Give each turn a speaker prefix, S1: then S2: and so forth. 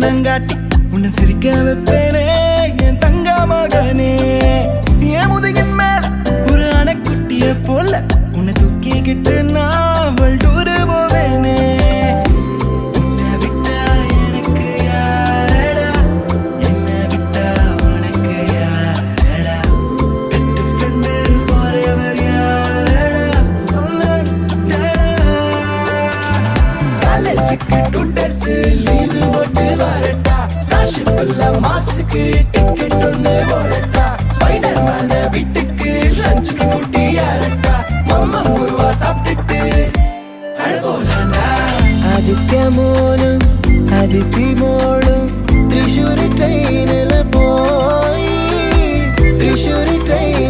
S1: கண்ணங்காட்டி உன்னை சிரிக்க வைப்பேனே என் தங்க மகனே. என் முதுகின் மேல ஒரு அணைக்குட்டிய போல உன்னை தூக்கிக்கிட்டு நான் வல்டூரு போவேனே. உன்னை விட்டா எனக்கு யாரடா, என்னை விட்டா உனக்கு யாரடா, பெஸ்ட் ஃப்ரெண்டு ஃபாரெவர் யாரடா, காலேஜுக்கு 2 days லீவு போட்டு வரட்டா, ஸ்காலர்ஷிப்ல மார்க்ஸுக்கு டிக்கெட் ஒன்று போடட்டா, ஸ்பைடர் மேன வீட்டுக்கு லஞ்சுக்கு கூட்டி யாரட்டா, மம்மா முருவா சாப்பிட்டுட்டு அழகோலண்டா.
S2: ആദിത്യ മോനും അതിഥി മോളും തൃശ്ശൂർ ട്രെയിനിൽ പോയി, തൃശ്ശൂർ ട്രെയിൻ